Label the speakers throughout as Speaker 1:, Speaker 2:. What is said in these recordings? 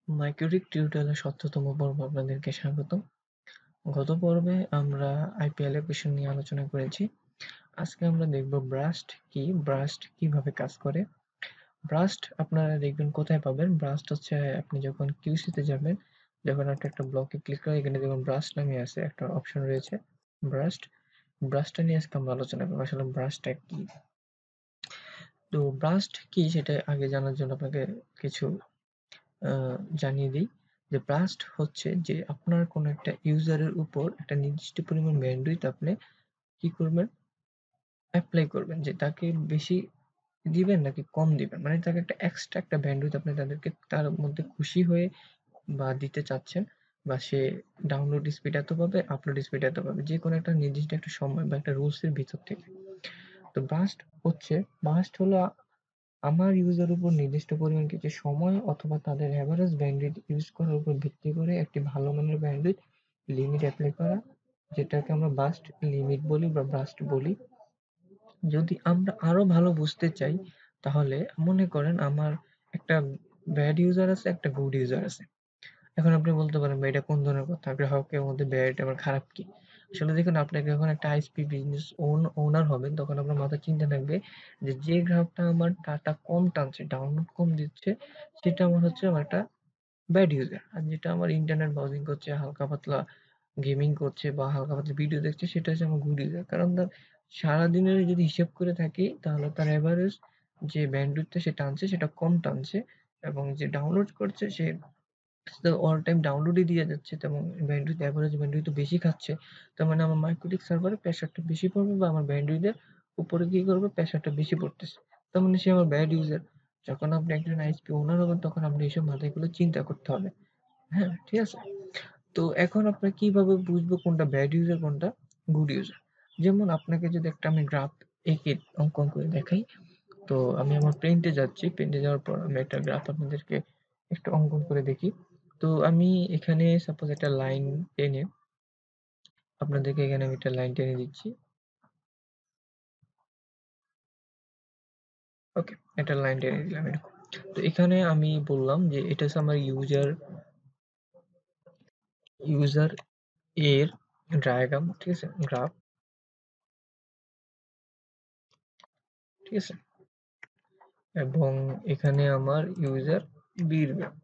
Speaker 1: MikroTik টিউটোরিয়ালের ৭০তম পর্বে আপনাদেরকে স্বাগতম। গত পর্বে আমরা আইপি অ্যালোকেশন নিয়ে আলোচনা করেছি। আজকে আমরা দেখব ব্রাস্ট কি, ব্রাস্ট কিভাবে কাজ করে। ব্রাস্ট আপনারা দেখবেন কোথায় পাবেন। ব্রাস্ট হচ্ছে আপনি যখন কিউসিতে যাবেন, যখন আপনি একটা ব্লকে ক্লিক করেন, এখানে দেখুন ব্রাস্ট নামে আছে একটা অপশন রয়েছে ব্রাস্ট। ব্রাস্টটা নিয়ে আজকে আমরা আলোচনা করবো। আসলে ব্রাস্টটা কি? তো ব্রাস্ট কি সেটা আগে জানার জন্য আপনাকে কিছু জানিয়ে দিই যে ব্রাস্ট হচ্ছে যে আপনার কোনো একটা ইউজারের উপর একটা নির্দিষ্ট পরিমাণ ব্যান্ডউইথ আপনি কি করবেন, এপ্লাই করবেন, যে তাকে বেশি দিবেন নাকি কম দিবেন, মানে তাকে একটা এক্সট্রা একটা ব্যান্ডউইথ আপনি তাদেরকে তার মধ্যে খুশি হয়ে বা দিতে চাচ্ছেন, বা সে ডাউনলোড স্পিড এত পাবে, আপলোড স্পিড এত পাবে, যে কোনো একটা নির্দিষ্ট একটা সময় বা একটা রুলসের ভিতর থেকে। তো বার্স্ট হলো আমার ইউজার উপর নির্দিষ্ট পরিমাণ কিছু সময় অথবা তাদের এভারেজ ব্যান্ডউইথ ইউজ করার উপর ভিত্তি করে একটি ভালো মানের ব্যান্ডউইথ লিমিট অ্যাপ্লাই করা, যেটাকে আমরা বার্স্ট লিমিট বলি বা বার্স্ট বলি। যদি আমরা আরো ভালো বুঝতে চাই, তাহলে মনে করেন আমার একটা ব্যাড ইউজার আছে, একটা গুড ইউজার আছে। এখন আপনি বলতে পারেন, ভাই এটা কোন ধরনের কথা? গ্রাহকের মধ্যে ব্যাড আবার খারাপ কি? আসলে দেখুন, আপনাকে যখন একটা আইএসপি বিজনেস ওনার হবেন, তখন আপনার মাথায় চিন্তা থাকবে যে, যে গ্রাহকটা আমার ডাটা কম টানছে, ডাউনলোড কম দিচ্ছে, সেটা আমার হচ্ছে আমার একটা ব্যাড ইউজার। আর যেটা আমার ইন্টারনেট ব্রাউজিং করছে, হালকা পাতলা গেমিং করছে বা হালকা পাতলা ভিডিও দেখছে, সেটা হচ্ছে আমার গুড ইউজার। কারণ তার সারাদিনের যদি হিসেব করে থাকি, তাহলে তার এভারেজ যে ব্যান্ডউইথটা সে টানছে সেটা কম টানছে, এবং যে ডাউনলোড করছে সে তো অল টাইম ডাউনলোডই দিয়ে যাচ্ছে, তেমন ব্যান্ডউইথ এভারেজ ব্যান্ডউইথ বেশি খাচ্ছে। তার মানে আমার মাইক্রোটিক সার্ভারে প্রেশারটা বেশি পড়বে, বা আমার ব্যান্ডউইথের উপরে কি করবে, প্রেশারটা বেশি পড়তেছে। তার মানে সে আমার ব্যাড ইউজার। যখন আপনি একজন আইএসপি ওনার হবেন, তখন আপনি এইসব মাথায় এগুলো চিন্তা করতে হবে। হ্যাঁ, ঠিক আছে? তো এখন আপনার কিভাবে বুঝবো কোনটা ব্যাড ইউজার, কোনটা গুড ইউজার? যেমন আপনাকে যদি একটা আমি গ্রাফ এঁকে অঙ্কন করে দেখাই, তো আমি আমার পেইন্টে যাচ্ছি। পেইন্টে যাওয়ার পর আমি একটা গ্রাফ আপনাদেরকে একটু অঙ্কন করে দেখি। তো আমি এখানে সাপোজ একটা লাইন টেনে আপনাদেরকে এখানে আমি একটা লাইন টেনে দিচ্ছি। ওকে, একটা লাইন টেনে দিলাম এরকম। তো এখানে আমি বললাম যে এটা হচ্ছে আমার ইউজার এর ডায়াগ্রাম, ঠিক আছে? গ্রাফ, ঠিক আছে? এবং এখানে আমার ইউজার বির গ্রাফ।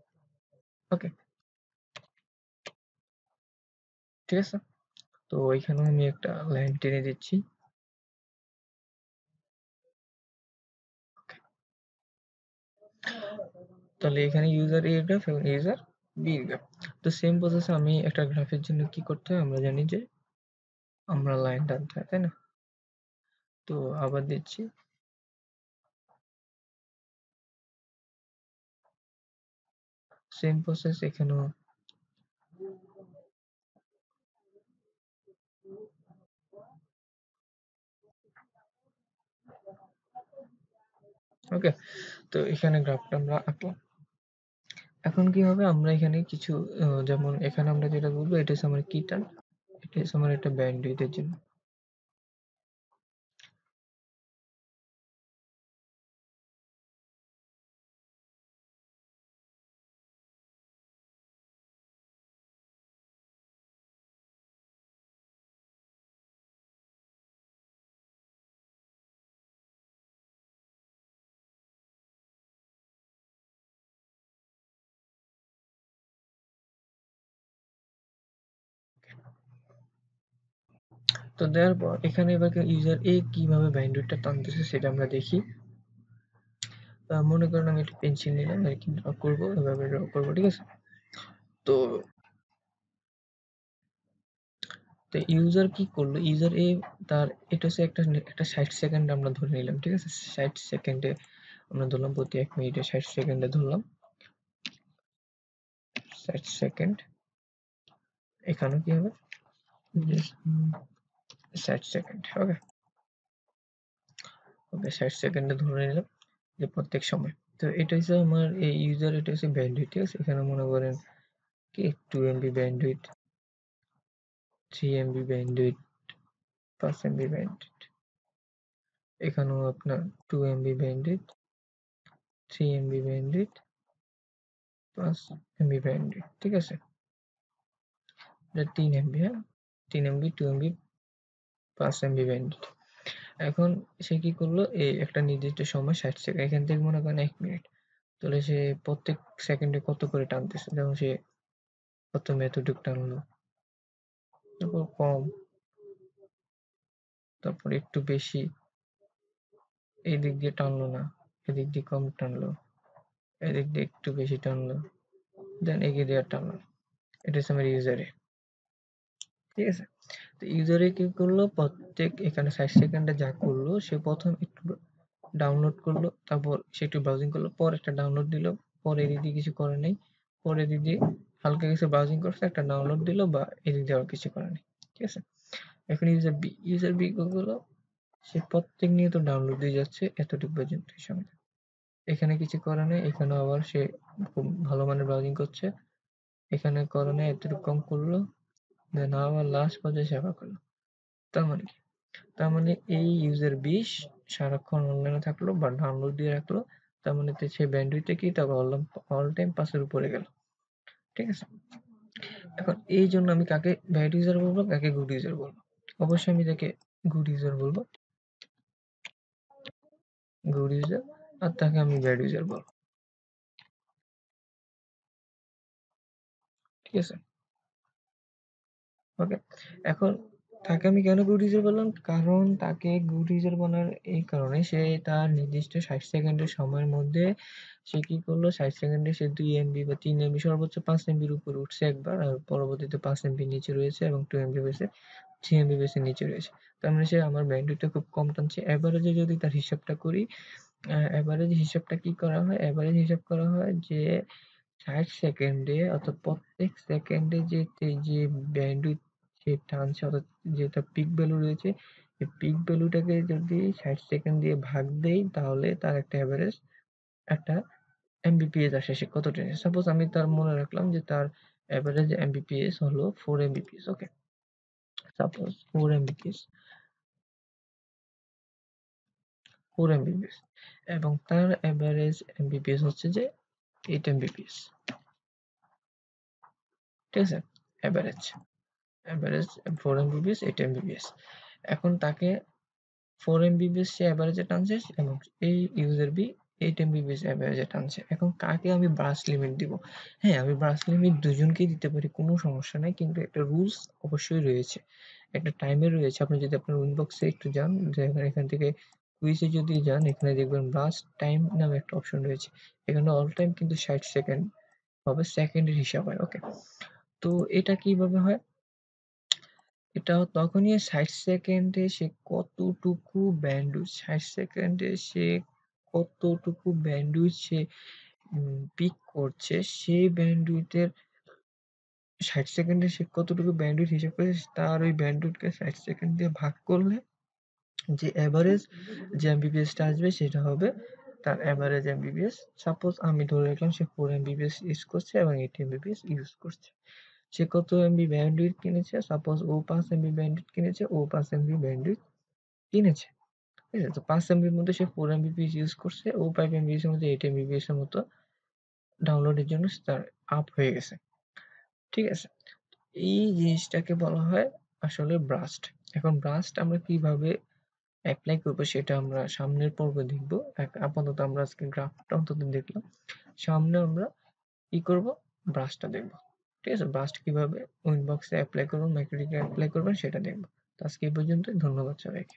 Speaker 1: ওকে, ঠিক আছে? তো এখানে আমি একটা লাইন টেনে দিচ্ছি। তাহলে এখানে ইউজার এ গ্রাফ এবং ইউজার বি গ্রাফ। তো সেম প্রসেসে আমি একটা গ্রাফের জন্য কি করতে হয়, আমরা জানি যে আমরা লাইন টানতে হয়, তাই না? তো আবার দিচ্ছি। সেম প্রসেস এখানেও। ওকে, তো এখানে গ্রাফটা আমরা আঁকলাম। এখন কি হবে, আমরা এখানে কিছু যেমন এখানে আমরা যেটা বলবো, এটা হচ্ছে আমার কি টান, এটা হচ্ছে আমার একটা ব্যান্ডউইথের জন্য। তো দেওয়ার পর এখানে এবার ইউজার এ কিভাবে ব্যান্ডউইথটা টানতেছে সেটা আমরা দেখি। মনে করেন আমি একটা পেন্সিল নিলাম, আর কি ড্র করবো, এভাবে ড্র করবো, ঠিক আছে? তো তো ইউজার কি করলো, ইউজার এ তার এটা হচ্ছে একটা 60 সেকেন্ড আমরা ধরে নিলাম, ঠিক আছে? 60 সেকেন্ডে আমরা ধরলাম, প্রতি 1 মিনিটে 60 সেকেন্ডে ধরলাম 60 সেকেন্ড। এখানেও কি হবে, 60 সেকেন্ড। ওকে, ওকে, 60 সেকেন্ডে ধরে নিলাম যে প্রত্যেক সময়। তো এটা হচ্ছে আমার এই ইউজার, এটা হচ্ছে ব্যান্ডউইথ, ঠিক আছে? এখানে মনে করেন কি 2 MB bandwidth, 3 MB bandwidth, 5 MB bandwidth. এখানেও আপনার 2 MB bandwidth, 3 MB bandwidth, plus MB bandwidth, ঠিক আছে? এটা 3 এমবি, হ্যাঁ, 3 এমবি, 2 এমবি, 5 এমবি ব্যান্ডউইথ। এখন সে কি করলো, এই একটা নির্দিষ্ট সময় 60 সেকেন্ড, এখান থেকে মনে করেন 1 মিনিট, তাহলে সে প্রত্যেক সেকেন্ডে কত করে টানতেছে, যেমন সে প্রথমে এতটুক টানলো, তারপর কম, তারপর একটু বেশি, এই দিক দিয়ে টানলো না, এদিক দিয়ে কম টানলো, এদিক দিয়ে একটু বেশি টানলো, দেন এগিয়ে দিয়ে আর টানলো। এটা হচ্ছে আমার ইউজারে, ঠিক আছে? তো ইউজারে কি করলো, প্রত্যেক এখানে 60 সেকেন্ডে যা করলো, সে প্রথম একটু ডাউনলোড করলো, তারপর সে একটু ব্রাউজিং করলো, পর একটা ডাউনলোড দিল, পরে এদিক দিয়ে কিছু করে নাই, পরে এদিক দিয়ে হালকা কিছু ব্রাউজিং করছে, একটা ডাউনলোড দিল, বা এদিক দিয়ে আর কিছু করে নাই, ঠিক আছে? এখন ইউজার বি গুলো সে প্রত্যেক নিয়ত ডাউনলোড দিয়ে যাচ্ছে এতটুকু পর্যন্ত সময়, এখানে কিছু করে নাই, এখানে আবার সে খুব ভালো মানের ব্রাউজিং করছে, এখানে করে নাই, এতটুকু কম করলো, দেন আবার লাস্ট পর্যায়ে সে আবার করলো। তার মানে কি? তার মানে এই ইউজার 20 সারাক্ষণ অনলাইনে থাকলো বা ডাউনলোড দিয়ে রাখলো, তার মানে সে ব্যান্ডউইথে কি তার অল টাইম 5 এর উপরে গেল, ঠিক আছে? এখন এই জন্য আমি কাকে ব্যাড ইউজার বলবো, কাকে গুড ইউজার বলবো? অবশ্যই আমি তাকে গুড ইউজার বলবো, গুড ইউজার, আর তাকে আমি ব্যাড ইউজার বলবো, ঠিক আছে? ওকে, এখন তাকে আমি কেন গুড ইউজার বললাম, কারণ তাকে গুড ইউজার বলার এই কারণে, সে তার নির্দিষ্ট 60 সেকেন্ডের সময়ের মধ্যে সে কি করলো, 60 সেকেন্ডে সে 2 এমবি বা 3 এমবি, সর্বোচ্চ 5 এমবির উপরে উঠছে একবার, আর পরবর্তীতে 5 এমবি নিচে রয়েছে, এবং 2 এমবি বেসে 3 এমবি বেসে নিচে রয়েছে। তার মানে সে আমার ব্যান্ডউইথটা খুব কম টানছে। এভারেজে যদি তার হিসাবটা করি, এভারেজ হিসাবটা কি করা হয়, এভারেজ হিসাব করা হয় যে 60 সেকেন্ডে, অর্থাৎ প্রত্যেক সেকেন্ডে যে ব্যান্ডউইথ সে টানছে, অর্থাৎ যেটা পিক ভ্যালু রয়েছে, এই পিক ভ্যালুটাকে যদি 60 সেকেন্ড দিয়ে ভাগ দেই, তাহলে তার একটা এভারেজ একটা এমবিপিএস আসে, সে কত টেনেছে। সাপোজ আমি তার মনে রাখলাম যে তার এভারেজ এমবিপিএস হলো 4 এমবিপিএস, ওকে? সাপোজ 4 এমবিপিএস, 4 এমবিপিএস, এবং তার এভারেজ এমবিপিএস হচ্ছে যে 8 এমবিপিএস, ঠিক আছে? Average average 4 Mbps, 8 Mbps. এখন তাকে 4 এমবিপিএস সে এভারেজে টানছে, এবং এই ইউজার বি 8 এমবিপিএস এভারেজে টানছে। এখন কাকে আমি ব্রাশ লিমিট দিব? হ্যাঁ, আমি ব্রাশ লিমিট দুজনকেই দিতে পারি, কোনো সমস্যা নাই, কিন্তু একটা রুলস অবশ্যই রয়েছে, একটা টাইমের রয়েছে। আপনি যদি আপনার ইনবক্সে একটু যান, যে এখান থেকে কুইজে যদি যান, এখানে দেখবেন ব্রাশ টাইম নামে একটা অপশন রয়েছে, এখানে অল টাইম কিন্তু 60 সেকেন্ড হবে, সেকেন্ডের হিসাব হয়, ওকে? তো এটা কিভাবে হয়? এটা তখনই 60 সেকেন্ডে সে কতটুকু ব্যান্ডউইথ, 60 সেকেন্ডে সে কতটুকু ব্যান্ডউইথ সে পিক করছে, সেই ব্যান্ডউইথের 60 সেকেন্ডে সে কতটুকু ব্যান্ডউইথ হিসাব করেছে, তার ওই ব্যান্ডউইথকে 60 সেকেন্ড দিয়ে ভাগ করলে যে এভারেজ যে এমবিপিএসটা আসবে, সেটা হবে তার এভারেজ এমবিপিএস। সাপোজ আমি ধরে রাখলাম সে 4 এমবিপিএস ইউজ করছে এবং 8 এমবিপিএস ইউজ করছে। সে কত এমবি ব্যান্ডউইথ কিনেছে? সাপোজ ও 5 এমবি ব্যান্ডউইথ কিনেছে, ও 5 এমবি ব্যান্ডউইথ কিনেছে। ঠিক আছে? তো 5 এমবির মধ্যে সে 4 এমবিপিএস ইউজ করছে, ও 5 এমবিপিএস এর মধ্যে 8 এমবিপিএস এর মতো ডাউনলোডের জন্য তার আপ হয়ে গেছে। ঠিক আছে? এই জিনিসটাকে বলা হয় আসলে ব্রাস্ট। এখন ব্রাস্ট আমরা কিভাবে এপ্লাই করব, সেটা আমরা সামনের পর্বে দেখব। আপাতত আমরা আজকে গ্রাফটা অন্তত দেখলাম। সামনে আমরা কি করব? ব্রাশটা দেখব। ঠিক আছে? ব্রাস্ট কিভাবে উইনবক্সে এপ্লাই করবেন, ম্যাকডিকে এপ্লাই করবেন, সেটা দেখব। তো আজকে এই পর্যন্তই। ধন্যবাদ সবাইকে।